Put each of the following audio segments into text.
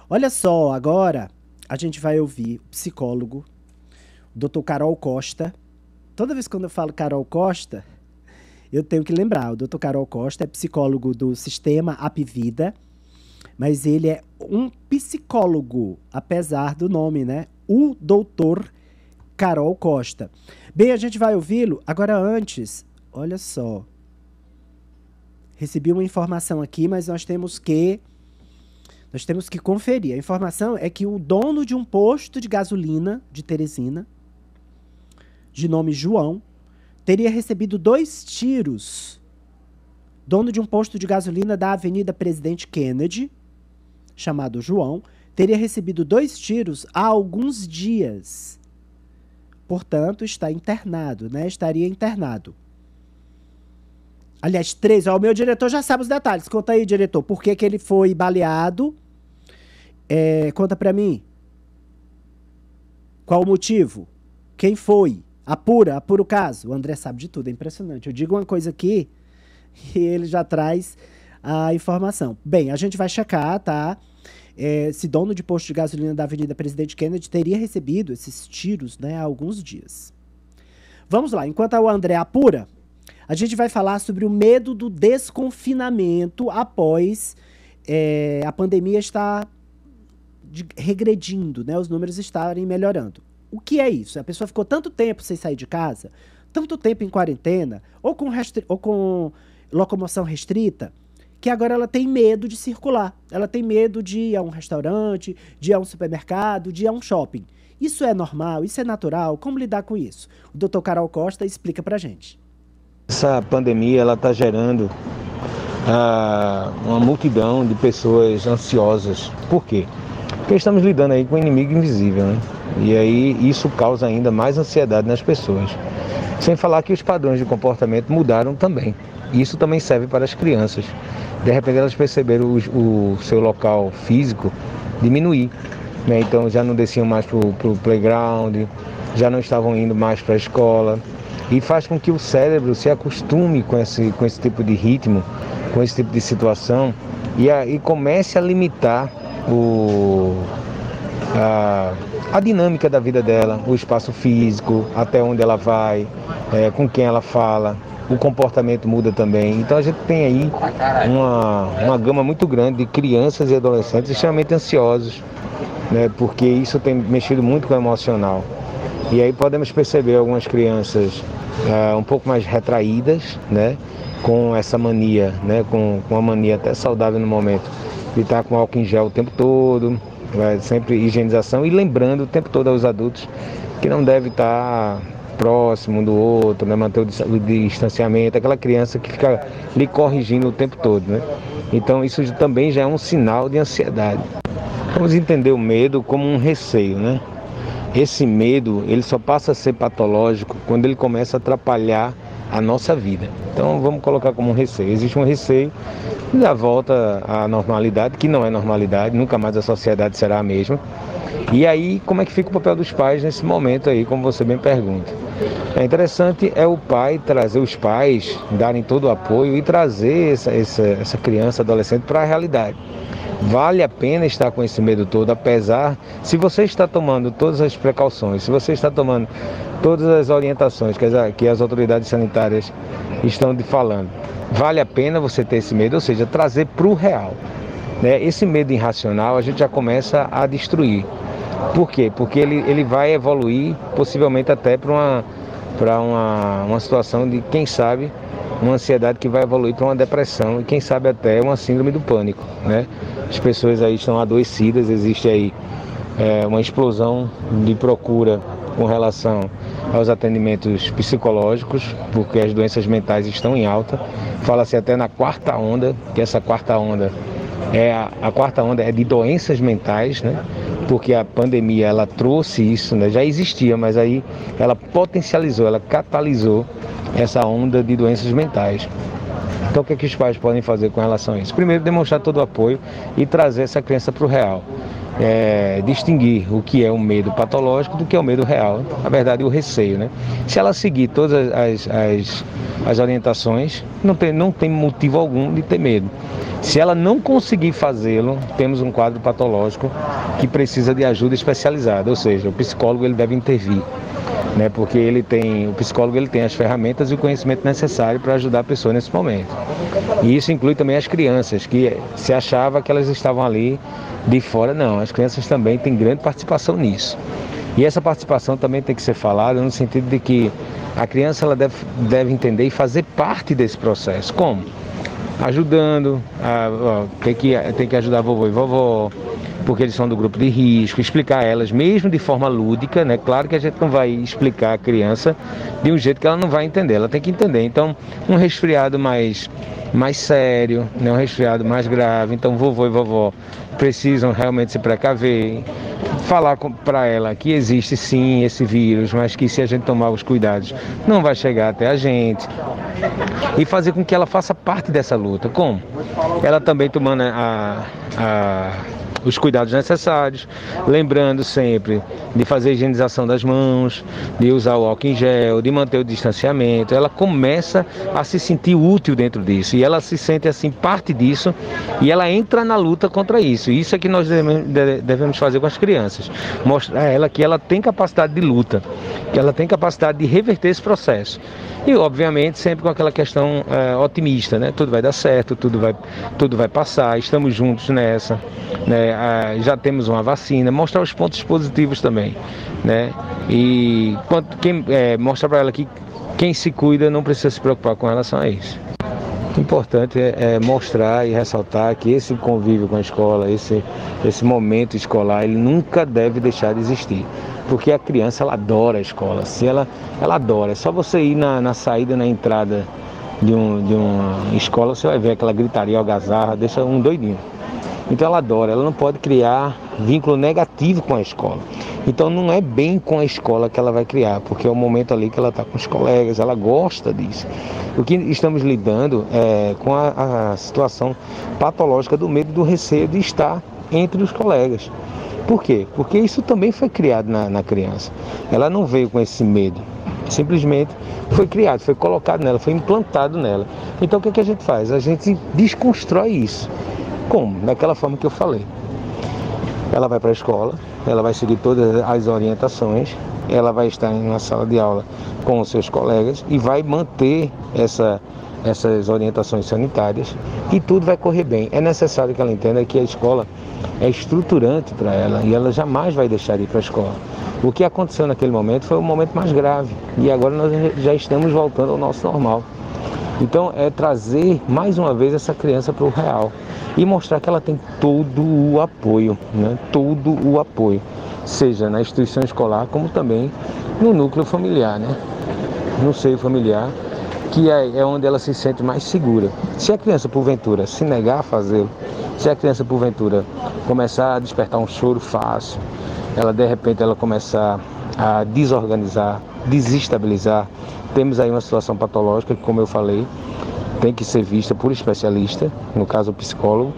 Olha só, agora a gente vai ouvir o psicólogo, o Dr. Carol Costa. Toda vez que eu falo Carol Costa, eu tenho que lembrar, o Dr. Carol Costa é psicólogo do Sistema Apvida, mas ele é um psicólogo, apesar do nome, né? O Dr. Carol Costa. Bem, a gente vai ouvi-lo. Agora antes, olha só. Recebi uma informação aqui, mas nós temos que conferir. A informação é que o dono de um posto de gasolina de Teresina, de nome João, teria recebido 2 tiros. Dono de um posto de gasolina da Avenida Presidente Kennedy, chamado João, teria recebido 2 tiros há alguns dias. Portanto, está internado, né? Estaria internado. Aliás, 3. Ó, o meu diretor já sabe os detalhes. Conta aí, diretor. Por que que ele foi baleado? Conta pra mim. Qual o motivo? Quem foi? Apura o caso. O André sabe de tudo, é impressionante. Eu digo uma coisa aqui e ele já traz a informação. Bem, a gente vai checar, tá? Esse dono de posto de gasolina da Avenida Presidente Kennedy teria recebido esses tiros, né, há alguns dias. Vamos lá, enquanto o André apura, a gente vai falar sobre o medo do desconfinamento após a pandemia estar regredindo, né, os números estarem melhorando. O que é isso? A pessoa ficou tanto tempo sem sair de casa, tanto tempo em quarentena, ou com locomoção restrita, que agora ela tem medo de circular. Ela tem medo de ir a um restaurante, de ir a um supermercado, de ir a um shopping. Isso é normal? Isso é natural? Como lidar com isso? O Dr. Carol Costa explica pra gente. Essa pandemia ela está gerando uma multidão de pessoas ansiosas. Por quê? Porque estamos lidando aí com um inimigo invisível, né? E aí isso causa ainda mais ansiedade nas pessoas. Sem falar que os padrões de comportamento mudaram também. Isso também serve para as crianças. De repente elas perceberam o seu local físico diminuir, né? Então já não desciam mais para o playground, já não estavam indo mais para a escola. E faz com que o cérebro se acostume com esse tipo de ritmo, com esse tipo de situação e comece a limitar a dinâmica da vida dela, o espaço físico, até onde ela vai, com quem ela fala. O comportamento muda também. Então a gente tem aí uma gama muito grande de crianças e adolescentes extremamente ansiosos, né, porque isso tem mexido muito com o emocional. E aí podemos perceber algumas crianças um pouco mais retraídas, né, com essa mania, né, com uma mania até saudável no momento, de estar com álcool em gel o tempo todo, sempre higienização, e lembrando o tempo todo aos adultos que não deve estar próximo um do outro, né, manter o distanciamento, aquela criança que fica lhe corrigindo o tempo todo, né? Então isso também já é um sinal de ansiedade. Vamos entender o medo como um receio, né? Esse medo, ele só passa a ser patológico quando ele começa a atrapalhar a nossa vida. Então vamos colocar como um receio. Existe um receio da volta à normalidade, que não é normalidade, nunca mais a sociedade será a mesma. E aí, como é que fica o papel dos pais nesse momento aí, como você bem pergunta? É interessante o pai trazer, os pais darem todo o apoio e trazer essa criança, adolescente para a realidade. Vale a pena estar com esse medo todo, apesar, se você está tomando todas as precauções, se você está tomando todas as orientações que as autoridades sanitárias estão falando, vale a pena você ter esse medo, ou seja, trazer para o real, né? Esse medo irracional a gente já começa a destruir. Por quê? Porque ele vai evoluir possivelmente até para uma situação de, quem sabe, uma ansiedade que vai evoluir para uma depressão e quem sabe até uma síndrome do pânico, né? As pessoas aí estão adoecidas, existe aí uma explosão de procura com relação aos atendimentos psicológicos, porque as doenças mentais estão em alta. Fala-se até na quarta onda, que essa quarta onda a quarta onda é de doenças mentais, né? Porque a pandemia ela trouxe isso, né? Já existia, mas aí ela potencializou, ela catalisou essa onda de doenças mentais. Então o que os pais podem fazer com relação a isso? Primeiro, demonstrar todo o apoio e trazer essa criança para o real. distinguir o que é o medo patológico do que é o medo real, na verdade o receio, né? Se ela seguir todas as orientações, não tem motivo algum de ter medo. Se ela não conseguir fazê-lo, temos um quadro patológico que precisa de ajuda especializada, ou seja, o psicólogo ele deve intervir, né? Porque o psicólogo ele tem as ferramentas e o conhecimento necessário para ajudar a pessoa nesse momento. E isso inclui também as crianças, que se achava que elas estavam ali de fora. Não, as crianças também têm grande participação nisso. E essa participação também tem que ser falada no sentido de que a criança ela deve entender e fazer parte desse processo. Como? Ajudando, tem que ajudar vovô e vovó, porque eles são do grupo de risco, explicar a elas, mesmo de forma lúdica, né? Claro que a gente não vai explicar a criança de um jeito que ela não vai entender, ela tem que entender. Então, um resfriado mais sério, né? Um resfriado mais grave, então vovô e vovó precisam realmente se precaver, falar para ela que existe sim esse vírus, mas que se a gente tomar os cuidados não vai chegar até a gente, e fazer com que ela faça parte dessa luta. Como? Ela também tomando os cuidados necessários, lembrando sempre de fazer a higienização das mãos, de usar o álcool em gel, de manter o distanciamento. Ela começa a se sentir útil dentro disso, e ela se sente assim parte disso, e ela entra na luta contra isso. Isso é que nós devemos fazer com as crianças, mostrar a ela que ela tem capacidade de luta, que ela tem capacidade de reverter esse processo. E, obviamente, sempre com aquela questão otimista, né? Tudo vai dar certo, tudo vai passar, estamos juntos nessa, né? Já temos uma vacina, mostrar os pontos positivos também, né? E mostrar para ela que quem se cuida não precisa se preocupar com relação a isso. O importante é mostrar e ressaltar que esse convívio com a escola, esse momento escolar, ele nunca deve deixar de existir. Porque a criança, ela adora a escola. Se ela adora. É só você ir na saída, na entrada de uma escola, você vai ver aquela gritaria, algazarra, deixa um doidinho. Então ela adora, ela não pode criar vínculo negativo com a escola. Então não é bem com a escola que ela vai criar, porque é o momento ali que ela está com os colegas, ela gosta disso. O que estamos lidando é com a situação patológica do medo e do receio de estar entre os colegas. Por quê? Porque isso também foi criado na criança. Ela não veio com esse medo, simplesmente foi criado, foi colocado nela, foi implantado nela. Então o que a gente faz? A gente desconstrói isso. Como? Daquela forma que eu falei. Ela vai para a escola, ela vai seguir todas as orientações, ela vai estar em uma sala de aula com os seus colegas e vai manter essas orientações sanitárias, e tudo vai correr bem. É necessário que ela entenda que a escola é estruturante para ela e ela jamais vai deixar de ir para a escola. O que aconteceu naquele momento foi um momento mais grave, e agora nós já estamos voltando ao nosso normal. Então é trazer mais uma vez essa criança para o real e mostrar que ela tem todo o apoio, né? Todo o apoio, seja na instituição escolar como também no núcleo familiar, né? No seio familiar, que é onde ela se sente mais segura. Se a criança porventura se negar a fazê-lo, se a criança porventura começar a despertar um choro fácil, ela de repente começar a desorganizar, desestabilizar, temos aí uma situação patológica que, como eu falei, tem que ser vista por especialista, no caso o psicólogo,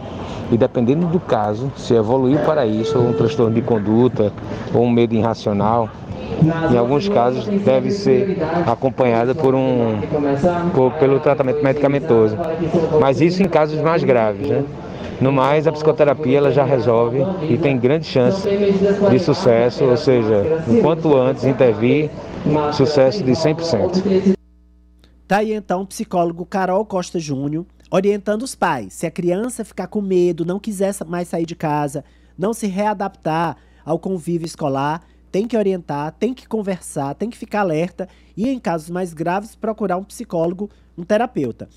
e dependendo do caso, se evoluiu para isso, ou um transtorno de conduta, ou um medo irracional, em alguns casos deve ser acompanhada pelo tratamento medicamentoso, mas isso em casos mais graves, né? No mais, a psicoterapia ela já resolve e tem grande chance de sucesso, ou seja, o quanto antes intervir, sucesso de 100%. Tá aí então o psicólogo Carol Costa Júnior orientando os pais. Se a criança ficar com medo, não quiser mais sair de casa, não se readaptar ao convívio escolar, tem que orientar, tem que conversar, tem que ficar alerta e, em casos mais graves, procurar um psicólogo, um terapeuta.